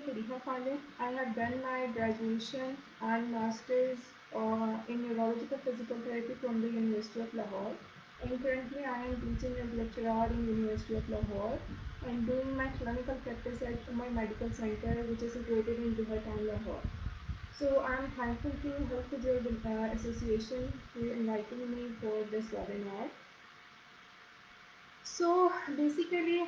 Fariha Khalid. I have done my graduation and masters in neurological physical therapy from the University of Lahore. And currently I am teaching as lecturer in University of Lahore and doing my clinical practice at Umar Medical Center, which is situated in Juhat and Lahore. So I'm thankful to Health Visual Association for inviting me for this webinar. So basically,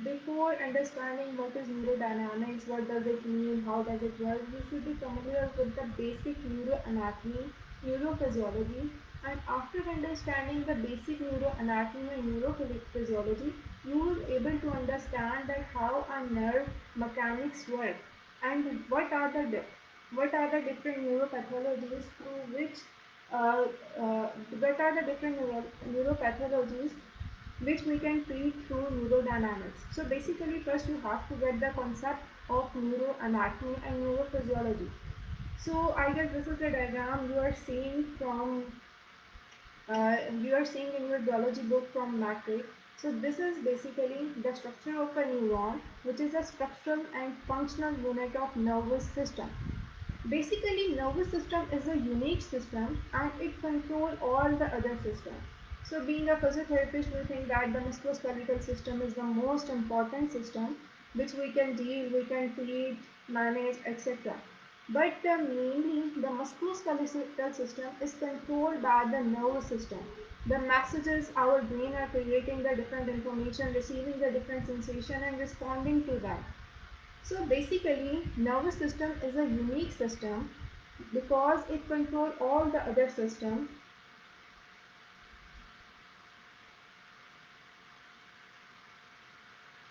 before understanding what is neurodynamics, what does it mean, how does it work, you should be familiar with the basic neuroanatomy, neurophysiology, and after understanding the basic neuroanatomy and neurophysiology, you will be able to understand that how a nerve mechanics work and what are the different neuropathologies through which uh, what are the different neuropathologies which we can treat through neurodynamics. So basically first you have to get the concept of neuroanatomy and neurophysiology. So I guess this is the diagram you are seeing in your biology book from Matrick. So this is basically the structure of a neuron, which is a structural and functional unit of nervous system. Basically, nervous system is a unique system and it controls all the other systems. So being a physiotherapist, we think that the musculoskeletal system is the most important system which we can deal, we can treat, manage, etc. But mainly the musculoskeletal system is controlled by the nervous system. The messages our brain are creating the different information, receiving the different sensation and responding to that. So basically, nervous system is a unique system because it controls all the other systems.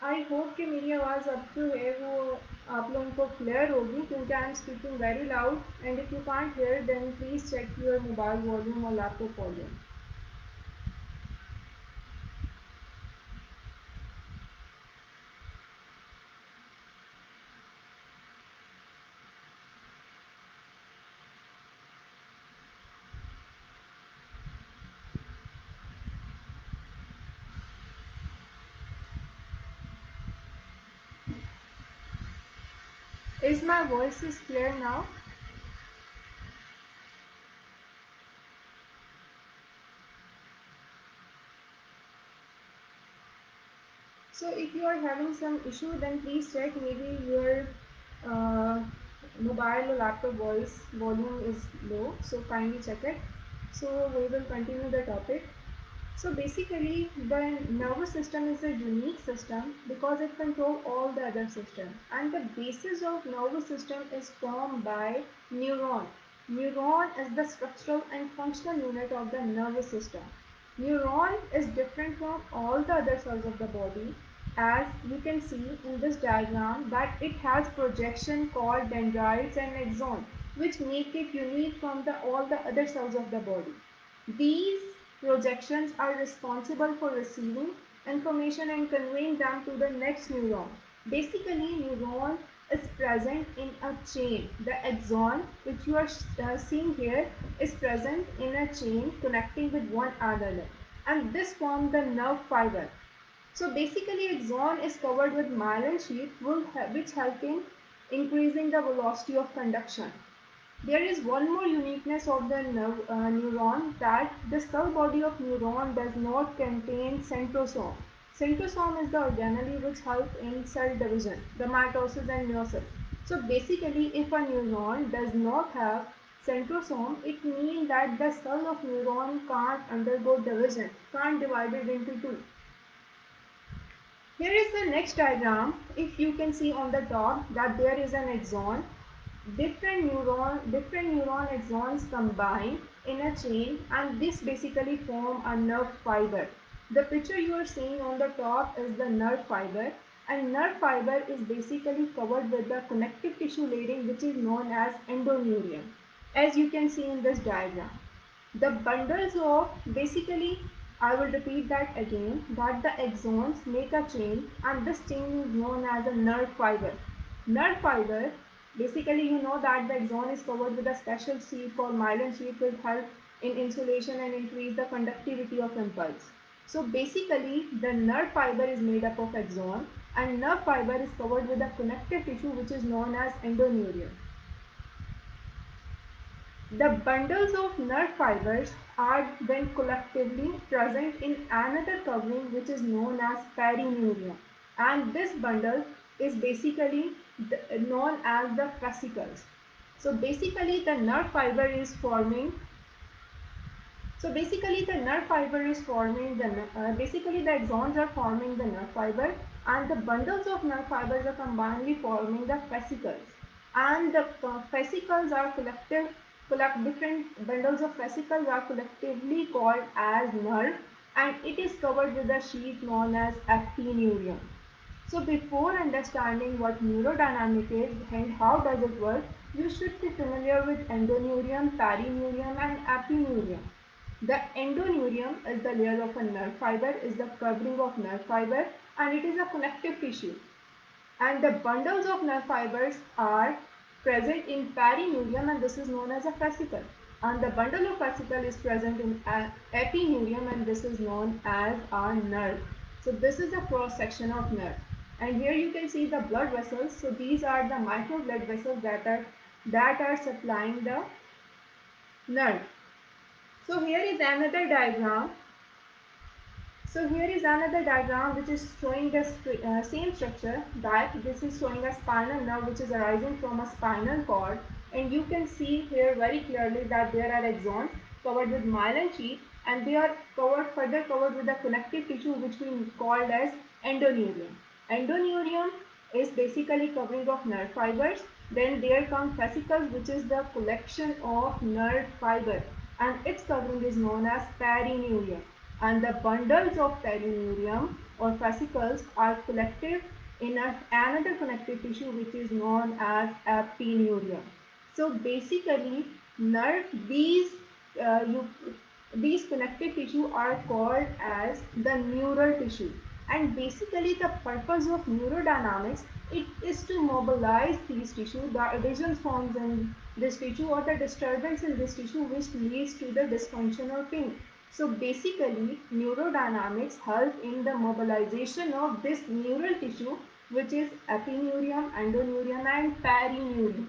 I hope कि मेरी आवाज़ अब जो है वो आप लोगों को क्लियर होगी क्योंकि I am speaking very loud and if you can't hear then please check your mobile volume और laptop volume. Is my voice is clear now? So if you are having some issue, then please check maybe your uh, mobile or laptop voice volume is low. So kindly check it. So we will continue the topic. So basically, the nervous system is a unique system because it controls all the other systems. And the basis of nervous system is formed by neuron. Neuron is the structural and functional unit of the nervous system. Neuron is different from all the other cells of the body, as you can see in this diagram that it has projection called dendrites and axon, which make it unique from all the other cells of the body. These projections are responsible for receiving information and conveying them to the next neuron. Basically, neuron is present in a chain. The axon, which you are seeing here, is present in a chain connecting with one another, and this forms the nerve fiber. So basically, axon is covered with myelin sheath, which help in increasing the velocity of conduction. There is one more uniqueness of the neuron, that the cell body of neuron does not contain centrosome. Centrosome is the organelle which help in cell division, the mitosis and meiosis. So basically, if a neuron does not have centrosome, it means that the cell of neuron can't undergo division, can't divide it into two. Here is the next diagram. If you can see on the top that there is an axon, different neuron axons combine in a chain, and this basically form a nerve fiber. The picture you are seeing on the top is the nerve fiber, and nerve fiber is basically covered with the connective tissue layering, which is known as endoneurium, as you can see in this diagram. The bundles of basically, I will repeat that again, that the axons make a chain and this chain is known as a nerve fiber. Nerve fiber, basically you know that the axon is covered with a special sheath called myelin sheath, will help in insulation and increase the conductivity of impulse. So basically the nerve fiber is made up of axon, and nerve fiber is covered with a connective tissue which is known as endoneurium. The bundles of nerve fibers are then collectively present in another covering which is known as perineurium, and this bundle is basically known as the fascicles. So basically the nerve fiber is forming the nerve fiber is forming basically the axons are forming the nerve fiber, and the bundles of nerve fibers are combinedly forming the fascicles. And the fascicles are different bundles of fascicles are collectively called as nerve, and it is covered with a sheath known as actineurium. So before understanding what neurodynamic is and how does it work, you should be familiar with endoneurium, perineurium and apineurium. The endoneurium is the layer of a nerve fiber, is the covering of nerve fiber, and it is a connective tissue. And the bundles of nerve fibers are present in perineurium, and this is known as a fascicle. And the bundle of fascicle is present in epineurium, and this is known as our nerve. So this is a cross section of nerve. And here you can see the blood vessels. So these are the micro blood vessels that are supplying the nerve. So here is another diagram. Which is showing the same structure, that this is showing a spinal nerve which is arising from a spinal cord, and you can see here very clearly that there are axons covered with myelin sheath, and they are further covered with a connective tissue which we called as endoneurium. Endoneurium is basically covering of nerve fibers. Then there come fascicles, which is the collection of nerve fiber, and its covering is known as perineurium. And the bundles of perineurium or fascicles are collected in another connective tissue which is known as apineurium. So basically, nerve uh, you, these connective tissue are called as the neural tissue. And basically, the purpose of neurodynamics, it is to mobilize these tissue, the adhesions forms in this tissue or the disturbance in this tissue which leads to the dysfunction or pain. So basically, neurodynamics help in the mobilization of this neural tissue which is epineurium, endoneurium and perineurium.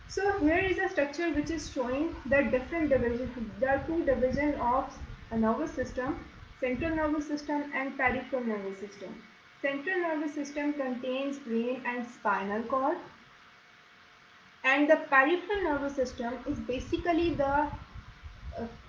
So here is a structure which is showing the different division. There are two divisions of a nervous system, central nervous system and peripheral nervous system. Central nervous system contains brain and spinal cord, and the peripheral nervous system is basically the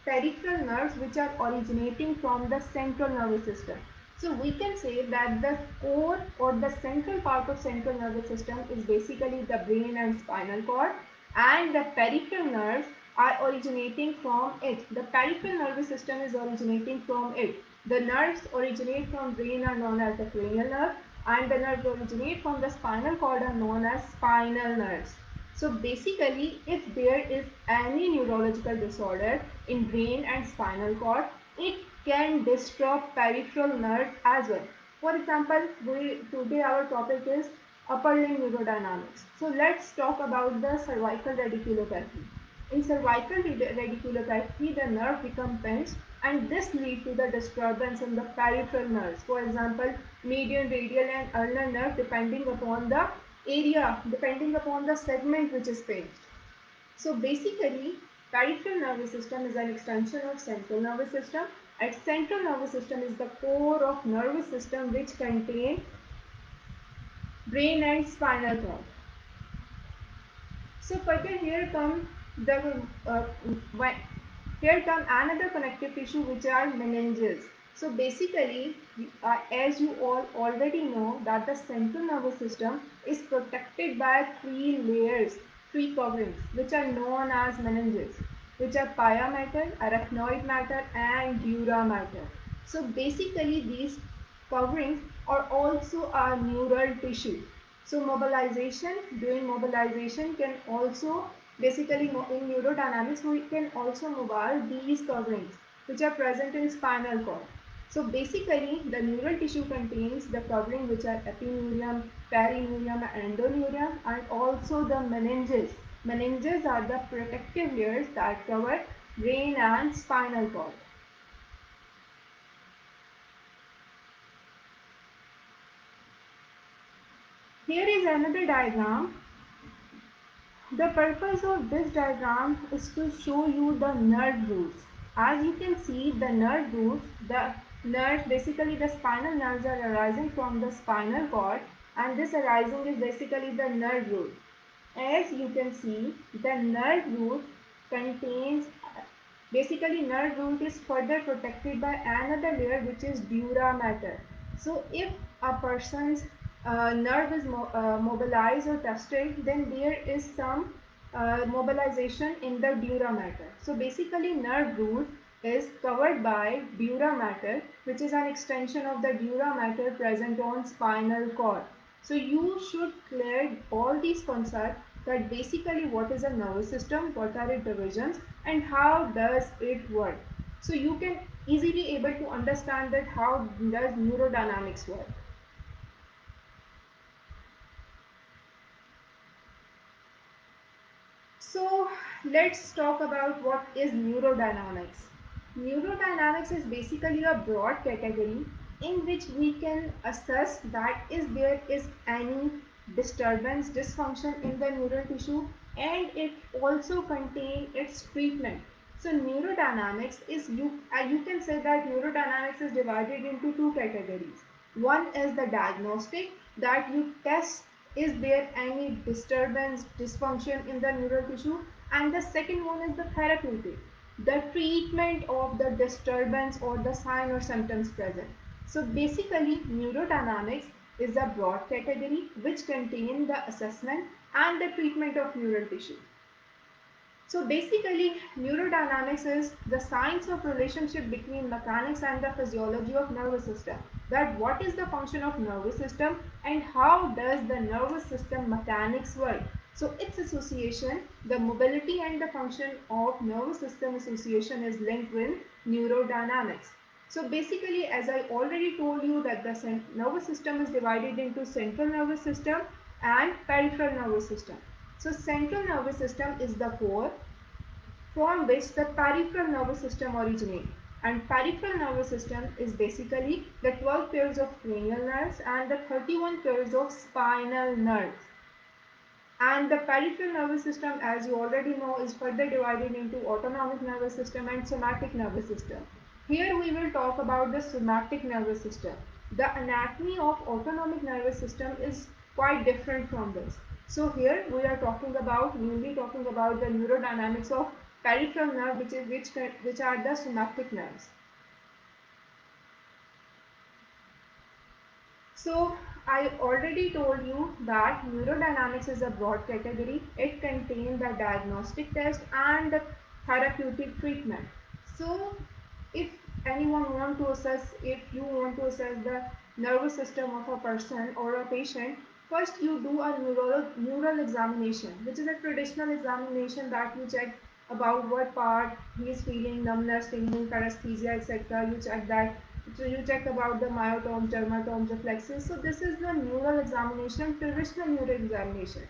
peripheral nerves which are originating from the central nervous system. So we can say that the core or the central part of central nervous system is basically the brain and spinal cord, and the peripheral nerves are originating from it. The peripheral nervous system is originating from it. The nerves originate from brain are known as the cranial nerve, and the nerves originate from the spinal cord are known as spinal nerves. So basically, if there is any neurological disorder in brain and spinal cord, it can disrupt peripheral nerves as well. For example, today our topic is upper limb neurodynamics. So let's talk about the cervical radiculopathy. In cervical radiculopathy, the nerve becomes pinched, and this leads to the disturbance in the peripheral nerves. For example, median, radial and ulnar nerve depending upon the segment which is pinched. So basically, peripheral nervous system is an extension of central nervous system, and central nervous system is the core of nervous system which contain brain and spinal cord. So further uh, here come another connective tissue which are meninges. So basically, as you all already know that the central nervous system is protected by three coverings, which are known as meninges, which are pia mater, arachnoid mater, and dura mater. So basically, these coverings are also a neural tissue. So during mobilization can also basically in neurodynamics we can also mobile these coverings which are present in spinal cord. So basically the neural tissue contains the covering which are epineurium, perineurium, endoneurium, and also the meninges. Meninges are the protective layers that cover brain and spinal cord. Here is another diagram. The purpose of this diagram is to show you the nerve roots. As you can see, the nerve roots, the nerves, basically the spinal nerves are arising from the spinal cord, and this arising is basically the nerve root. As you can see, the nerve root contains, basically nerve root is further protected by another layer which is dura mater. So if a person's nerve is mobilized or tested, then there is some mobilization in the dura mater. So basically nerve root is covered by dura mater, which is an extension of the dura mater present on spinal cord. So you should clear all these concepts, that basically what is a nervous system, what are its divisions, and how does it work. So you can easily able to understand that how does neurodynamics work. So let's talk about what is neurodynamics. Neurodynamics is basically a broad category in which we can assess that is there is any disturbance, dysfunction in the neural tissue, and it also contain its treatment. So neurodynamics is, you can say that neurodynamics is divided into two categories. One is the diagnostic, that you test is there any disturbance, dysfunction in the neural tissue, and the second one is the therapeutic, the treatment of the disturbance or the sign or symptoms present. So basically neurodynamics is a broad category which contain the assessment and the treatment of neural tissue. So basically, neurodynamics is the science of relationship between mechanics and the physiology of nervous system. That what is the function of nervous system and how does the nervous system mechanics work. So its association, the mobility and the function of nervous system association is linked with neurodynamics. So basically, as I already told you that the nervous system is divided into central nervous system and peripheral nervous system. So central nervous system is the core from which the peripheral nervous system originates. And peripheral nervous system is basically the 12 pairs of cranial nerves and the 31 pairs of spinal nerves. And the peripheral nervous system, as you already know, is further divided into autonomic nervous system and somatic nervous system. Here we will talk about the somatic nervous system. The anatomy of autonomic nervous system is quite different from this. So here we are talking about, we will be talking about the neurodynamics of peripheral nerve, which are the somatic nerves. So I already told you that neurodynamics is a broad category. It contains the diagnostic test and the therapeutic treatment. So if anyone want to assess, if you want to assess the nervous system of a person or a patient, first you do a neural examination, which is a traditional examination that you check about what part he is feeling, numbness, tingling, paresthesia, etc. You check that. So you check about the myotomes, dermatomes, reflexes. So this is the neural examination, traditional neural examination.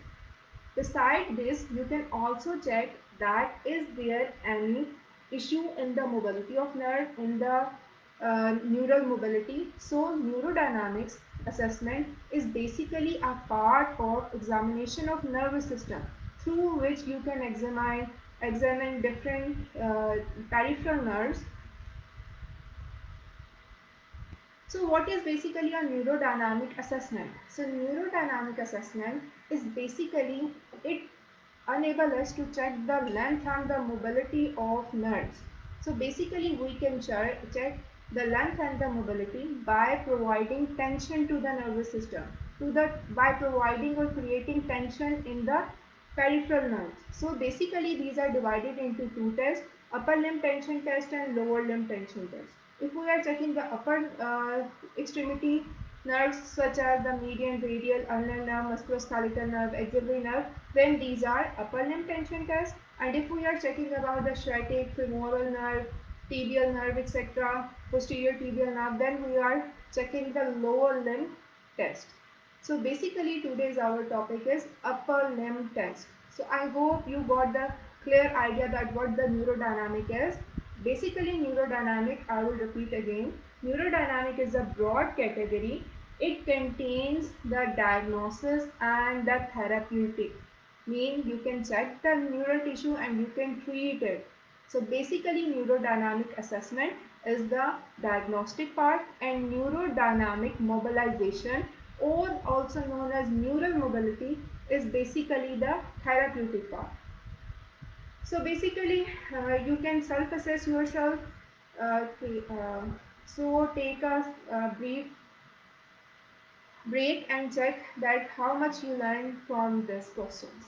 Besides this, you can also check that is there any issue in the mobility of nerve, in the neural mobility. So neurodynamics assessment is basically a part of examination of nervous system, through which you can examine different peripheral nerves. So what is basically a neurodynamic assessment? So neurodynamic assessment is basically, it enable us to check the length and the mobility of nerves. So basically we can check the length and the mobility by providing tension to the nervous system, by providing or creating tension in the peripheral nerves. So basically these are divided into two tests, upper limb tension test and lower limb tension test. If we are checking the upper extremity nerves such as the median, radial, ulnar nerve, musculoskeletal nerve, axillary nerve, then these are upper limb tension tests. And if we are checking about the sciatic, femoral nerve, tibial nerve, etc., posterior tibial nerve, then we are checking the lower limb test. So basically today's our topic is upper limb test. So I hope you got the clear idea that what the neurodynamic is. Basically neurodynamic, I will repeat again, neurodynamic is a broad category It contains the diagnosis and the therapeutic. Mean you can check the neural tissue and you can treat it. So basically neurodynamic assessment is the diagnostic part, and neurodynamic mobilization, or also known as neural mobility, is basically the therapeutic part. So basically you can self-assess yourself. So take a brief break and check that how much you learned from these questions.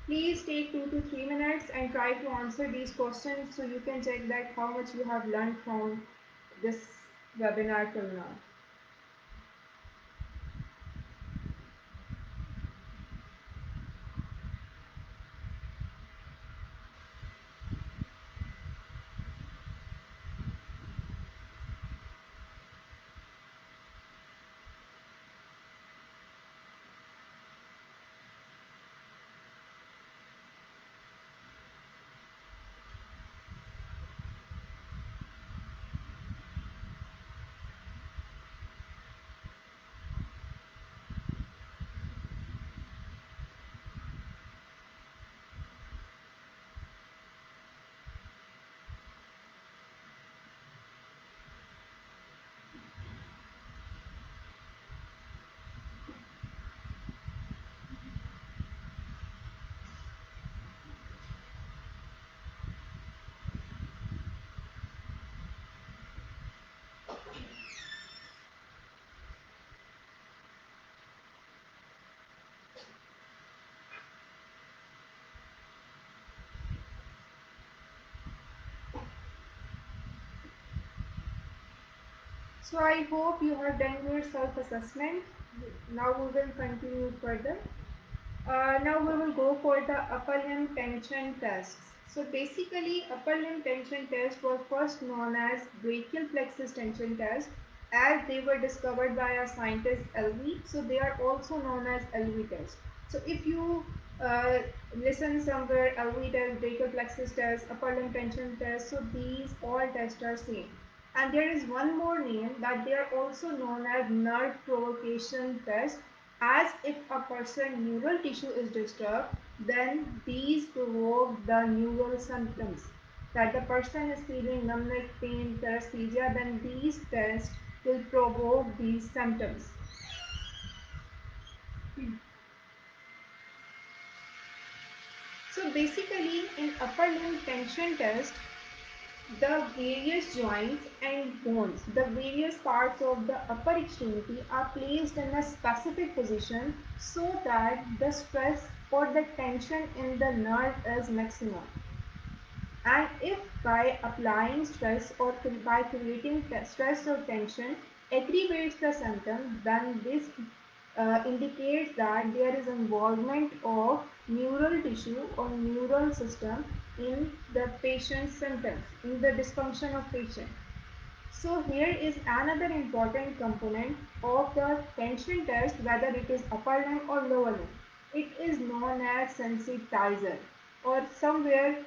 Please take 2 to 3 minutes and try to answer these questions so you can check that how much you have learned from this webinar till now. So I hope you have done your self-assessment. Now we will continue further. Now we will go for the upper limb tension tests. So basically upper limb tension test was first known as brachial plexus tension test, as they were discovered by a scientist LV. So they are also known as LV test. So if you uh, listen somewhere, LV test, brachial plexus test, upper limb tension test, so these all tests are same. And there is one more name that they are also known as nerve provocation test, as if a person's neural tissue is disturbed, then these provoke the neural symptoms. That the person is feeling numbness, pain, paresthesia, then these tests will provoke these symptoms. So basically in upper limb tension test, the various joints and bones, the various parts of the upper extremity are placed in a specific position so that the stress or the tension in the nerve is maximum. And if by applying stress or by creating stress or tension aggravates the symptom, then this indicates that there is involvement of neural tissue or neural system in the patient's symptoms, in the dysfunction of patient. So here is another important component of the tension test, whether it is upper limb or lower limb. It is known as sensitizer, or somewhere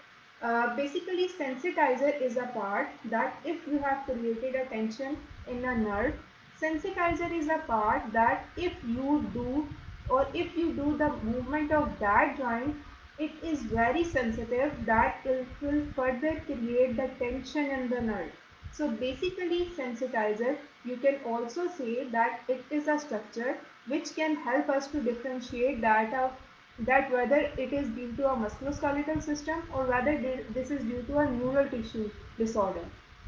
basically sensitizer is a part that if you have created a tension in a nerve, sensitizer is a part that if you do, or if you do the movement of that joint, it is very sensitive that it will further create the tension in the nerve. So basically sensitizer, you can also say that it is a structure which can help us to differentiate that whether it is due to a musculoskeletal system or whether this is due to a neural tissue disorder.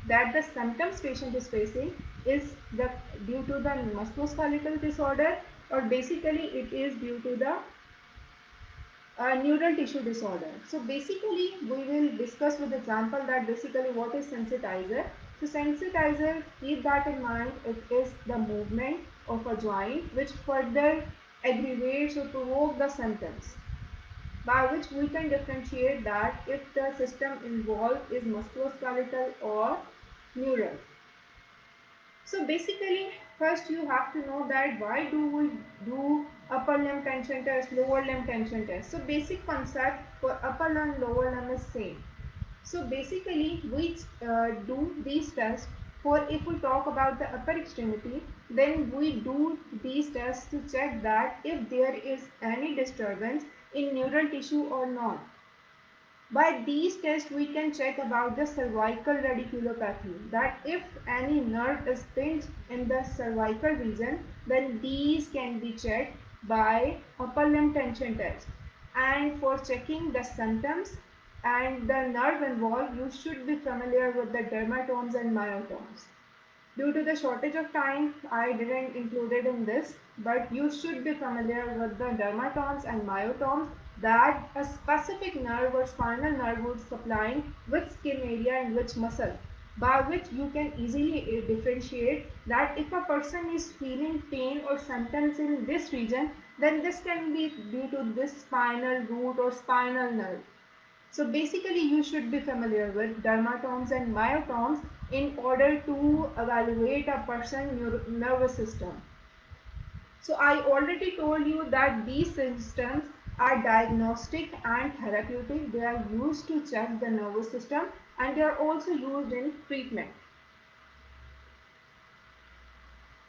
That the symptoms patient is facing is due to the musculoskeletal disorder, or basically it is due to the neural tissue disorder. So basically we will discuss with example that basically what is sensitizer. So sensitizer, keep that in mind, it is the movement of a joint which further aggravates or provoke the symptoms, by which we can differentiate that if the system involved is musculoskeletal or neural. So basically first you have to know that why do we do upper limb tension test, lower limb tension test. So basic concept for upper limb, lower limb is same. So basically we do these tests for, if we talk about the upper extremity, then we do these tests to check that if there is any disturbance in neural tissue or not. By these tests, we can check about the cervical radiculopathy, that if any nerve is pinched in the cervical region, then these can be checked by upper limb tension test. And for checking the symptoms and the nerve involved, you should be familiar with the dermatomes and myotomes. Due to the shortage of time, I didn't include it in this, but you should be familiar with the dermatomes and myotomes, that a specific nerve or spinal nerve would supplying which skin area and which muscle, by which you can easily differentiate that if a person is feeling pain or symptoms in this region, then this can be due to this spinal root or spinal nerve. So basically you should be familiar with dermatomes and myotomes in order to evaluate a person's nervous system. So I already told you that these systems are diagnostic and therapeutic. They are used to check the nervous system and they are also used in treatment.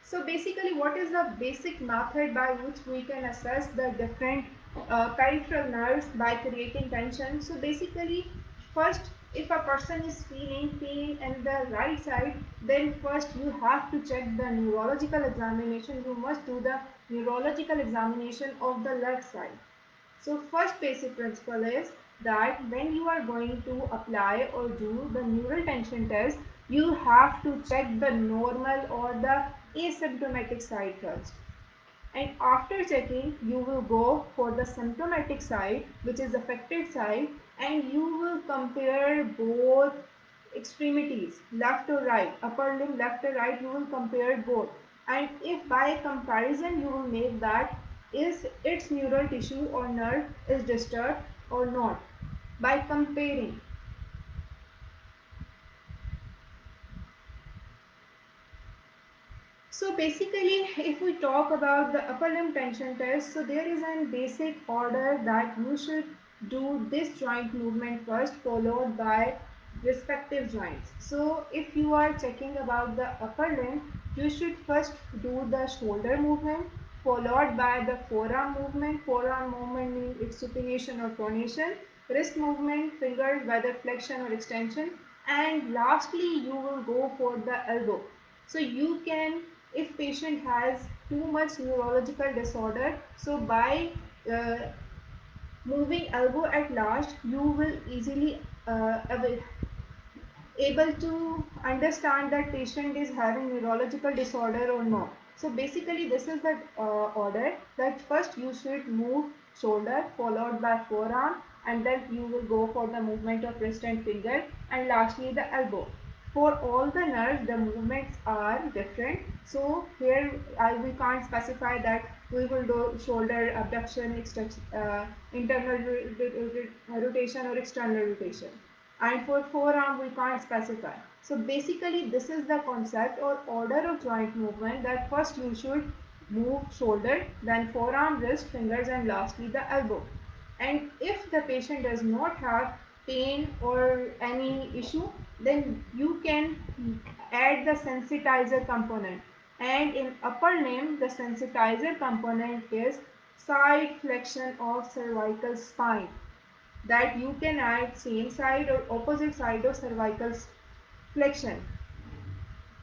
So basically, what is the basic method by which we can assess the different peripheral nerves by creating tension? So basically, first, if a person is feeling pain in the right side, then first you have to check the neurological examination. You must do the neurological examination of the left side. So first basic principle is that when you are going to apply or do the neural tension test, you have to check the normal or the asymptomatic side first. And after checking, you will go for the symptomatic side, which is affected side, and you will compare both extremities, left or right, upper limb left or right, you will compare both. And if by comparison you will make that is its neural tissue or nerve is disturbed or not by comparing. So basically, if we talk about the upper limb tension test, so there is a basic order that you should do this joint movement first, followed by respective joints. So if you are checking about the upper limb, you should first do the shoulder movement, followed by the forearm movement. Forearm movement means its supination or pronation. Wrist movement, fingers, whether flexion or extension. And lastly, you will go for the elbow. So you can, if patient has too much neurological disorder, so by uh, moving elbow at last, you will easily able to understand that patient is having neurological disorder or not. So basically this is the order, that first you should move shoulder followed by forearm, and then you will go for the movement of wrist and finger, and lastly the elbow. For all the nerves the movements are different, so here we can't specify that we will do shoulder abduction, internal rotation or external rotation, and for forearm we can't specify. So basically this is the concept or order of joint movement, that first you should move shoulder, then forearm, wrist, fingers, and lastly the elbow. And if the patient does not have pain or any issue, then you can add the sensitizer component. And in upper limb, the sensitizer component is side flexion of cervical spine, that you can add same side or opposite side of cervical flexion.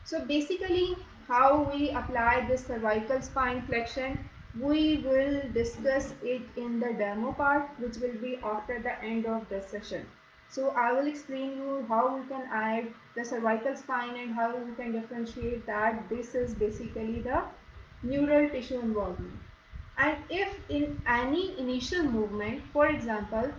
So basically how we apply this cervical spine flexion, we will discuss it in the demo part, which will be after the end of this session. So I will explain you how we can add the cervical spine and how we can differentiate that this is basically the neural tissue involvement. And if in any initial movement, for example,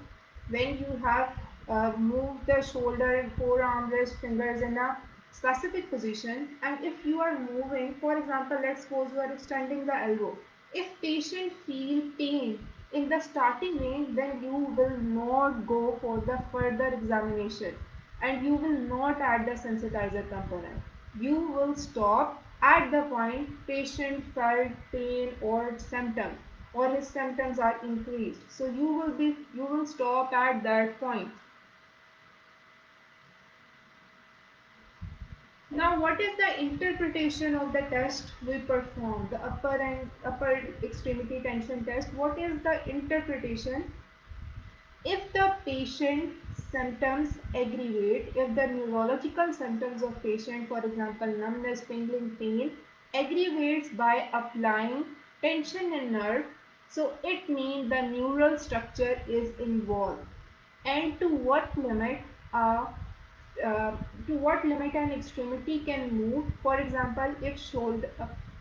when you have moved the shoulder, forearm, wrist, fingers in a specific position, and if you are moving, for example, let's suppose you are extending the elbow. If patient feel pain in the starting range, then you will not go for the further examination and you will not add the sensitizer component. You will stop at the point patient felt pain or symptom. or his symptoms are increased. So you will stop at that point. Now, what is the interpretation of the test we perform? The upper extremity tension test. What is the interpretation? If the patient symptoms aggravate, if the neurological symptoms of patient, for example, numbness, tingling, pain, aggravates by applying tension in nerve, so it means the neural structure is involved. And uh, to what limit an extremity can move. For example, if shoulder,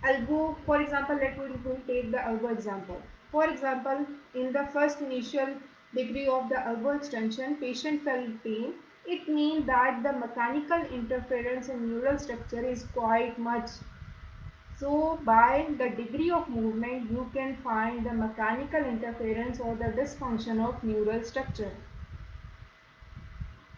elbow, for example, we'll take the elbow example. For example, in the first initial degree of the elbow extension, patient felt pain. It means that the mechanical interference in neural structure is quite much. So by the degree of movement, you can find the mechanical interference or the dysfunction of neural structure.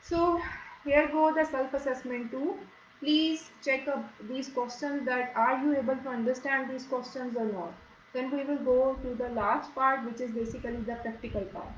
So here go the self-assessment too. Please check up these questions that are you able to understand these questions or not. Then we will go to the last part, which is basically the practical part.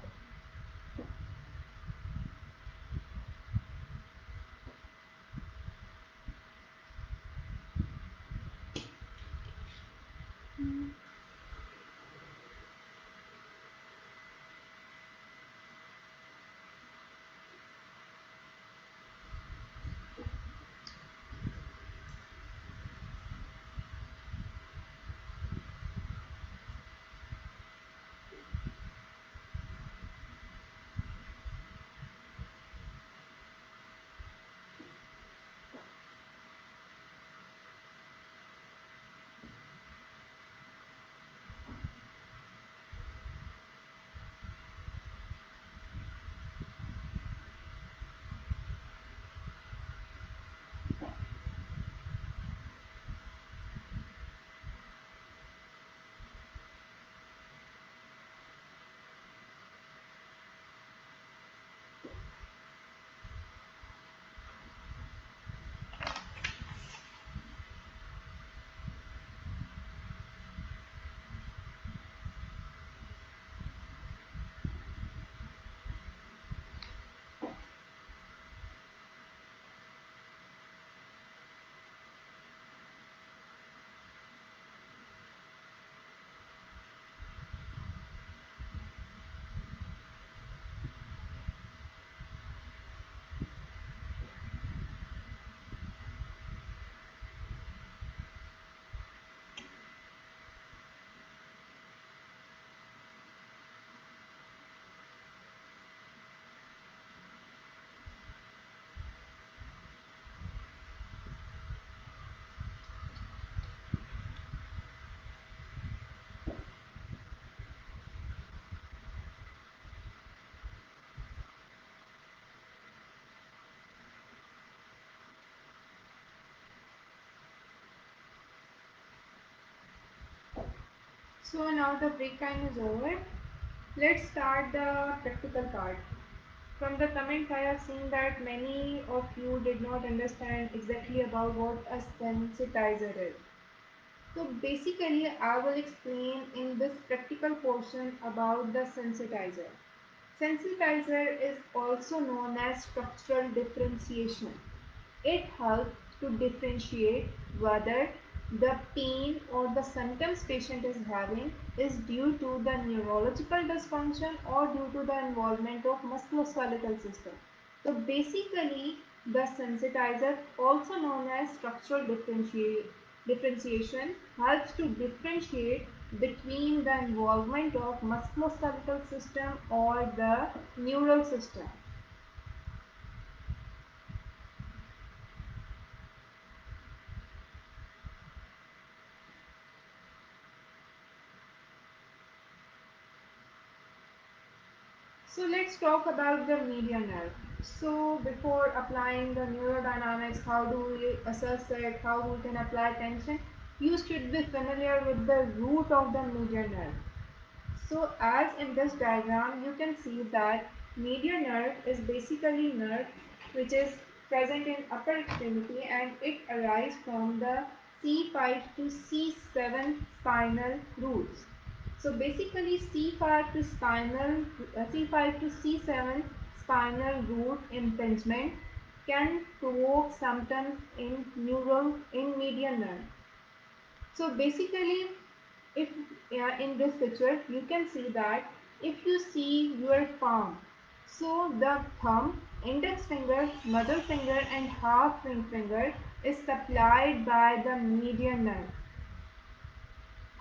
So now the break time is over. Let's start the practical part. From the comments, I have seen that many of you did not understand exactly about what a sensitizer is. So basically, I will explain in this practical portion about the sensitizer. Sensitizer is also known as structural differentiation. It helps to differentiate whether the pain or the symptoms patient is having is due to the neurological dysfunction or due to the involvement of musculoskeletal system. So basically the sensitizer, also known as structural differentiation, helps to differentiate between the involvement of musculoskeletal system or the neural system. So let's talk about the median nerve. So before applying the neurodynamics, how do we assess it, how we can apply tension, you should be familiar with the root of the median nerve. So as in this diagram, you can see that median nerve is basically nerve which is present in upper extremity and it arises from the C5 to C7 spinal roots. So basically C5 to C5 to C7 spinal root impingement can provoke symptoms in median nerve. So basically, if in this picture you can see that if you see your palm, so the thumb, index finger, middle finger and half ring finger is supplied by the median nerve.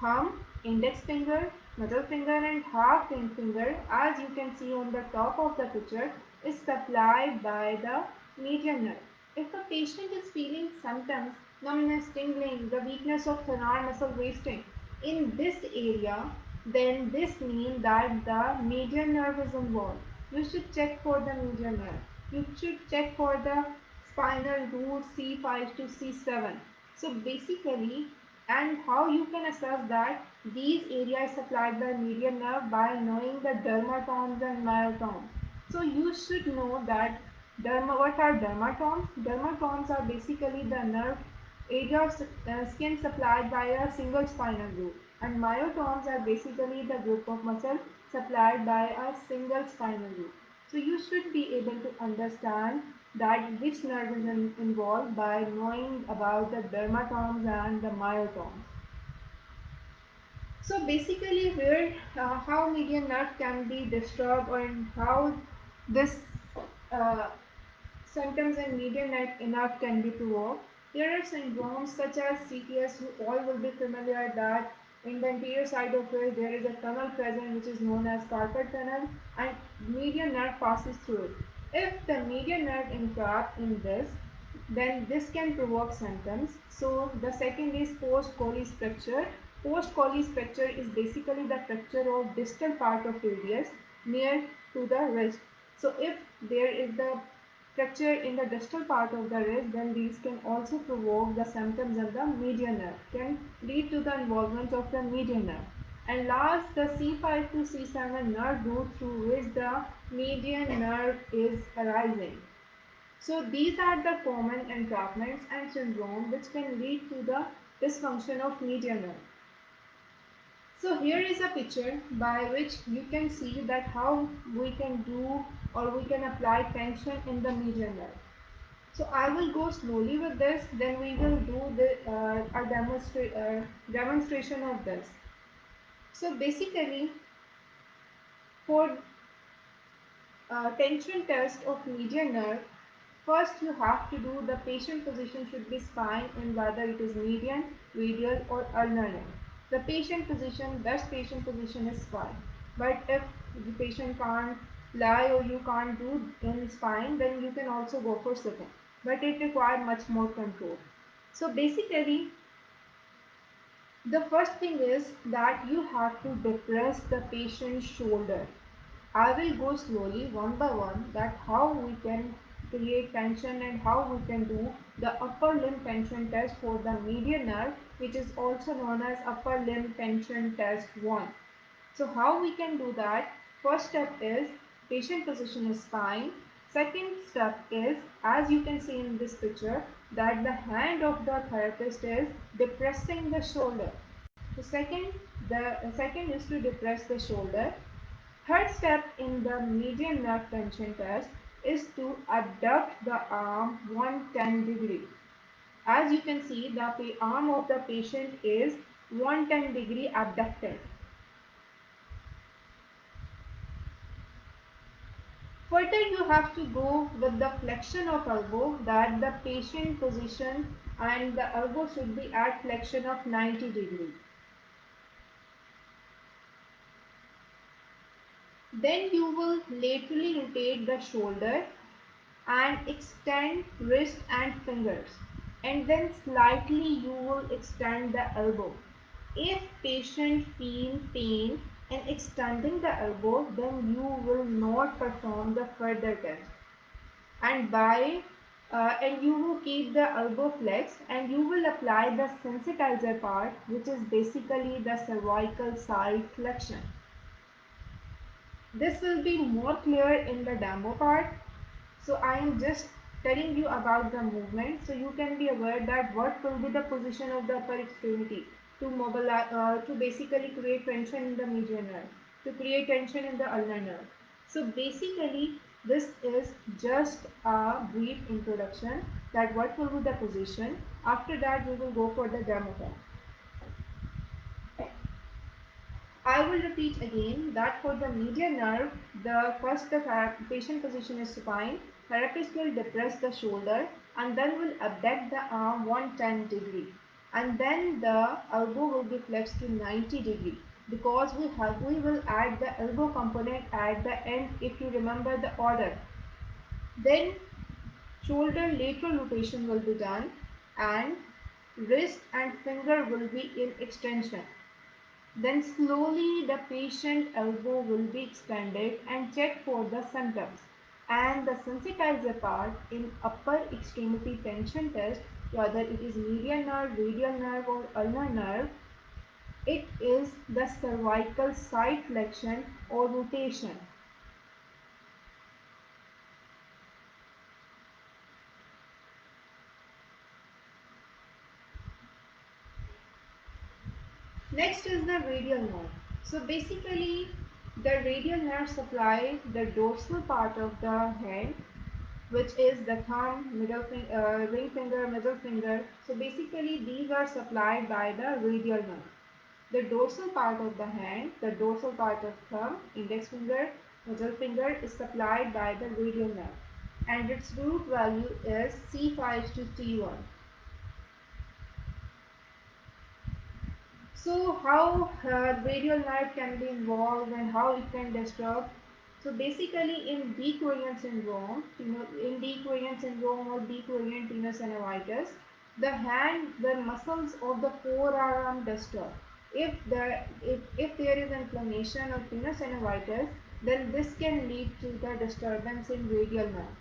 Thumb, index finger, middle finger and half ring finger, as you can see on the top of the picture, is supplied by the median nerve. If a patient is feeling symptoms, numbness, tingling, the weakness of thenar muscle wasting in this area, then this means that the median nerve is involved. You should check for the median nerve. You should check for the spinal root C5 to C7. So basically, and how you can assess that these areas supplied by median nerve by knowing the dermatomes and myotomes. So you should know that what are dermatomes? Dermatomes are basically the nerve area of skin supplied by a single spinal root, and myotomes are basically the group of muscle supplied by a single spinal root. So you should be able to understand that which nerve is involved by knowing about the dermatomes and the myotomes. So basically, where how median nerve can be disturbed and how this uh, symptoms in median nerve can be provoked. There are syndromes such as CTS. You all will be familiar that in the anterior side of it there is a tunnel present which is known as carpal tunnel, and median nerve passes through it. If the median nerve entrapped in this, then this can provoke symptoms. So the second is post-Colles fracture. Post-Colles fracture is basically the fracture of distal part of radius near to the wrist. So if there is the fracture in the distal part of the wrist, then these can also provoke the symptoms of the median nerve, can lead to the involvement of the median nerve. And last, the C5 to C7 nerve root through which the median nerve is arising. So these are the common entrapments and syndrome which can lead to the dysfunction of median nerve. So here is a picture by which you can see that how we can do or we can apply tension in the median nerve. So I will go slowly with this, then we will do a demonstration of this. So basically, for tension test of median nerve, first you have to do the patient position should be spine in whether it is median, radial or ulnar limb. The patient position, best patient position is spine. But if the patient can't lie or you can't do in spine, then you can also go for sitting. But it requires much more control. So basically, the first thing is that you have to depress the patient's shoulder. I will go slowly one by one that how we can create tension and how we can do the upper limb tension test for the median nerve, which is also known as upper limb tension test 1. So how we can do that? First step is patient position is spine. Second step is, as you can see in this picture, that the hand of the therapist is depressing the shoulder. So the second is to depress the shoulder. Third step in the median nerve tension test is to abduct the arm 110 degree. As you can see, the arm of the patient is 110 degree abducted. Further, you have to go with the flexion of elbow, that the patient position and the elbow should be at flexion of 90 degree. Then you will laterally rotate the shoulder and extend wrist and fingers, and then slightly you will extend the elbow. If patient feel pain in extending the elbow, then you will not perform the further test, and and you will keep the elbow flexed and you will apply the sensitizer part, which is basically the cervical side flexion. This will be more clear in the demo part. So I am just telling you about the movement so you can be aware that what will be the position of the upper extremity. to mobilize, to basically create tension in the median nerve, to create tension in the ulnar nerve. So basically, this is just a brief introduction that what will be the position. After that, we will go for the demo part. I will repeat again that for the median nerve, the patient position is supine. Therapist will depress the shoulder and then will abduct the arm 110 degree, and then the elbow will be flexed to 90 degree, because we will add the elbow component at the end if you remember the order. Then shoulder lateral rotation will be done, and wrist and finger will be in extension. Then slowly the patient elbow will be extended and check for the symptoms. And the sensitizer part in upper extremity tension test, whether it is median nerve, radial nerve or ulnar nerve, it is the cervical side flexion or rotation. Next is the radial nerve. So basically the radial nerve supply the dorsal part of the hand, which is the thumb, ring finger, middle finger. So basically these are supplied by the radial nerve. The dorsal part of the hand, the dorsal part of thumb, index finger, middle finger is supplied by the radial nerve, and its root value is C5 to T1. So how radial nerve can be involved and how it can disturb. So basically in De Quervain syndrome, or De Quervain tenosynovitis, the hand, the muscles of the forearm disturb. If there is inflammation of tenosynovitis, then this can lead to the disturbance in radial nerve.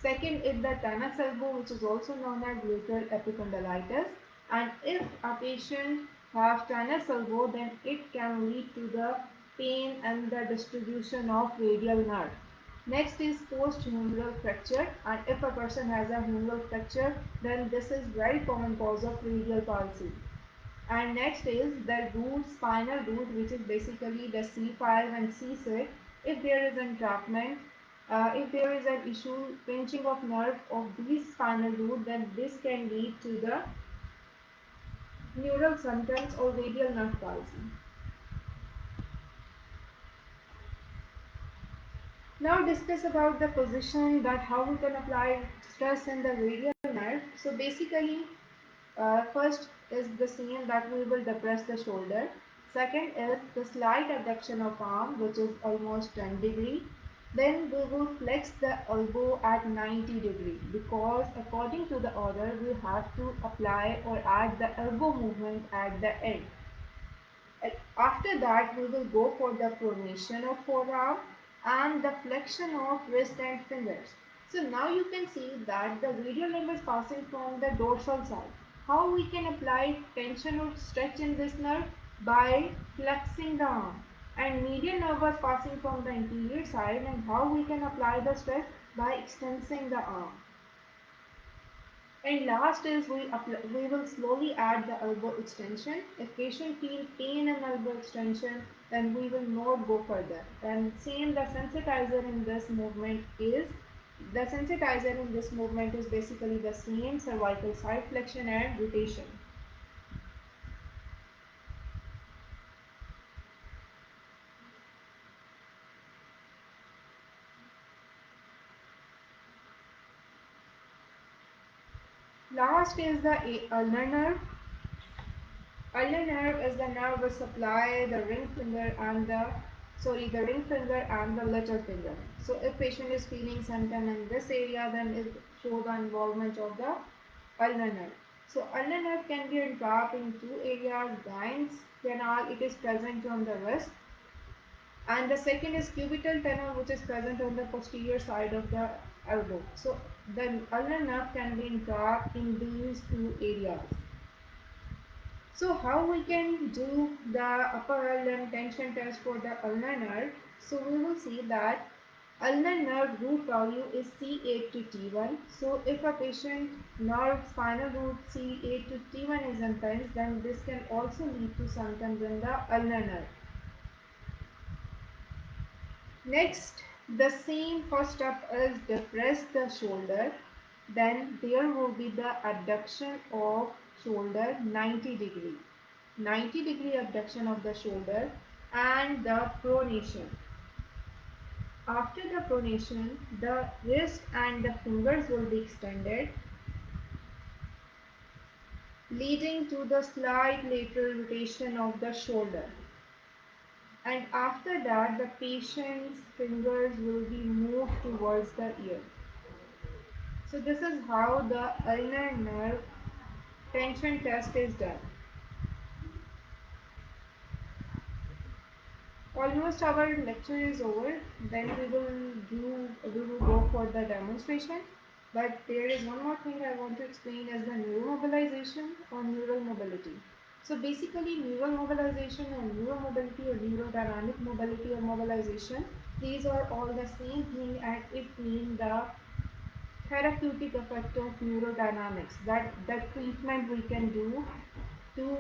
Second is the tennis elbow, which is also known as lateral epicondylitis. And if a patient have tennis elbow, then it can lead to the pain and the distribution of radial nerve. Next is post-humeral fracture, and if a person has a humeral fracture, then this is very common cause of radial palsy. And next is the root, spinal root, which is basically the C5 and C6. If there is entrapment, if there is an issue, pinching of nerve of these spinal root, then this can lead to the neural symptoms or radial nerve palsy. Now discuss about the position, that how we can apply stress in the radial nerve. So basically, first is the same, that we will depress the shoulder. Second is the slight abduction of arm, which is almost 10 degree. Then we will flex the elbow at 90 degree, because according to the order we have to apply or add the elbow movement at the end. After that, we will go for the pronation of forearm and the flexion of wrist and fingers. So now you can see that the radial nerve is passing from the dorsal side. How we can apply tension or stretch in this nerve? By flexing the arm. And medial nerve was passing from the anterior side, and how we can apply the stretch? By extending the arm. And last is we will slowly add the elbow extension. If patient feel pain in elbow extension, then we will not go further. And same, the sensitizer in this movement is basically the same, cervical side flexion and rotation. Last is the ulnar nerve. Ulnar nerve is the nerve which supply the ring finger and the little finger. So if patient is feeling symptom in this area, then it show the involvement of the ulnar nerve. So ulnar nerve can be entrapped in two areas. Guy's canal, it is present on the wrist, and the second is cubital tunnel, which is present on the posterior side of the elbow. So the ulnar nerve can be entrapped in these two areas. So how we can do the upper limb tension test for the ulnar nerve? So we will see that Ulnar nerve root value is C8 to T1. So if a patient nerve spinal root C8 to T1 is imbalanced, then this can also lead to symptoms in the ulnar nerve. Next, the same first step is depress the shoulder. Then there will be the abduction of shoulder 90 degree. 90-degree abduction of the shoulder and the pronation. After the pronation, the wrist and the fingers will be extended, leading to the slight lateral rotation of the shoulder. And after that, the patient's fingers will be moved towards the ear. So this is how the ulnar nerve tension test is done. Almost our lecture is over. Then we will go for the demonstration. But there is one more thing I want to explain as the neuromobilization or neural mobility. So basically neural mobilization or neuromobility or neurodynamic mobility or mobilization, these are all the same thing and it means the therapeutic effect of neurodynamics, that the treatment we can do to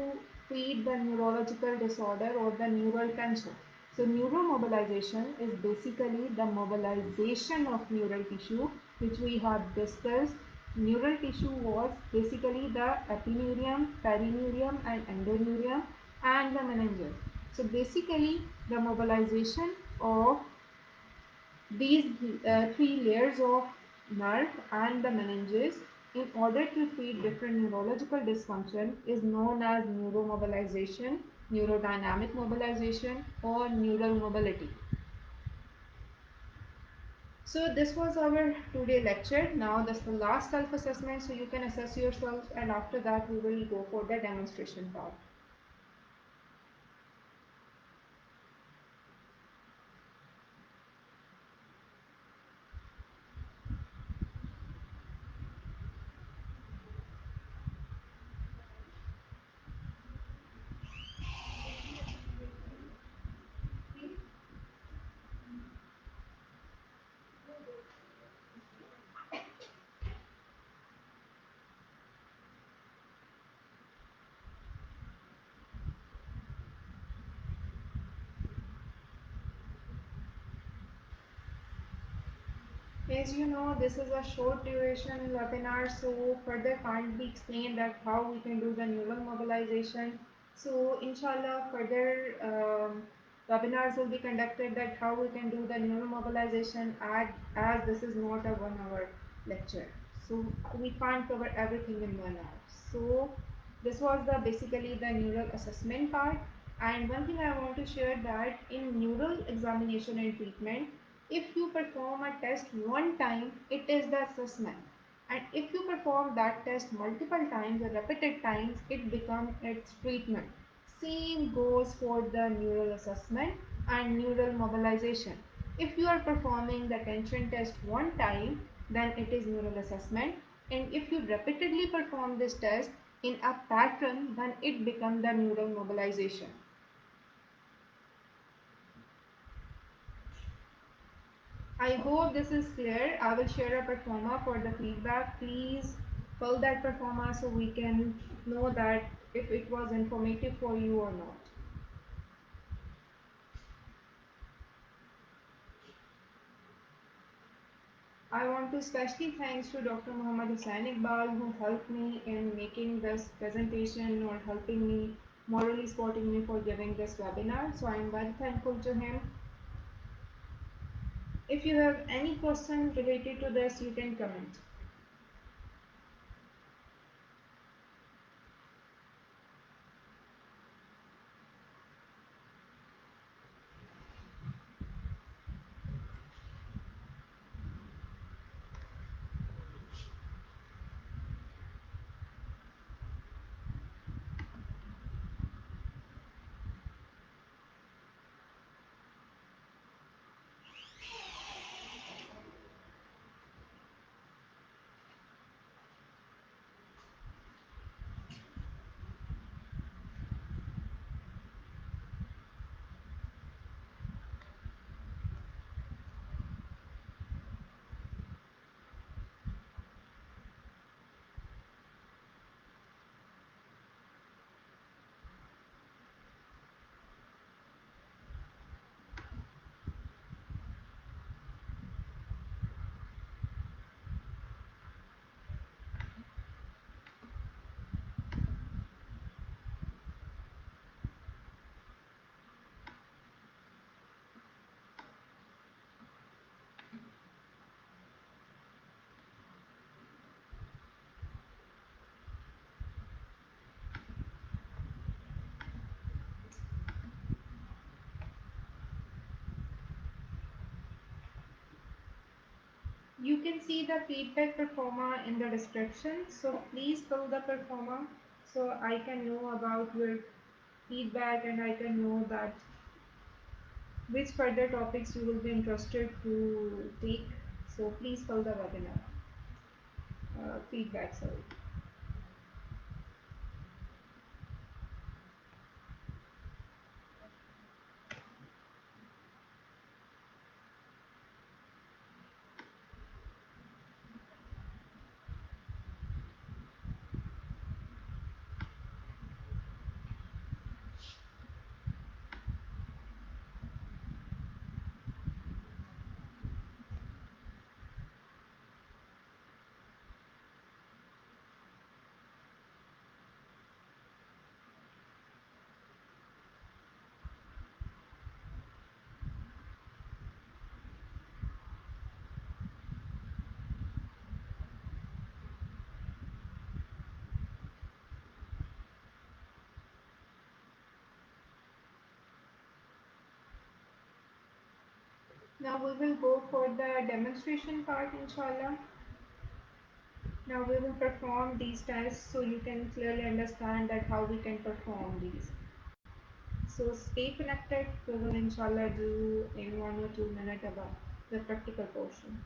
treat the neurological disorder or the neural tension. So neuromobilization is basically the mobilization of neural tissue, which we have discussed. Neural tissue was basically the epineurium, perineurium and endoneurium and the meninges. So basically the mobilization of these three layers of nerve and the meninges in order to treat different neurological dysfunction is known as neuromobilization, neurodynamic mobilization or neural mobility. So this was our today lecture. Now this is the last self-assessment, so you can assess yourself and after that we will go for the demonstration part. As you know, this is a short duration webinar, so further can't be explained that how we can do the neural mobilization. So inshallah, further webinars will be conducted that how we can do the neural mobilization as this is not a 1 hour lecture. So we can't cover everything in 1 hour. So this was the basically the neural assessment part. And one thing I want to share that in neural examination and treatment, if you perform a test one time, it is the assessment. And if you perform that test multiple times or repeated times, it becomes its treatment. Same goes for the neural assessment and neural mobilization. If you are performing the tension test one time, then it is neural assessment. And if you repeatedly perform this test in a pattern, then it becomes the neural mobilization. I hope this is clear. I will share a performa for the feedback. Please fill that performa so we can know that if it was informative for you or not. I want to especially thanks to Dr. Muhammad Hussain Iqbal who helped me in making this presentation or helping me, morally supporting me for giving this webinar. So I am very thankful to him. If you have any question related to this, you can comment. You can see the feedback performer in the description. So please fill the performer so I can know about your feedback and I can know that which further topics you will be interested to take. So please fill the webinar feedback. Sorry. Now we will go for the demonstration part, inshallah. Now we will perform these tests so you can clearly understand that how we can perform these. So stay connected. We will inshallah do in 1 or 2 minutes about the practical portion.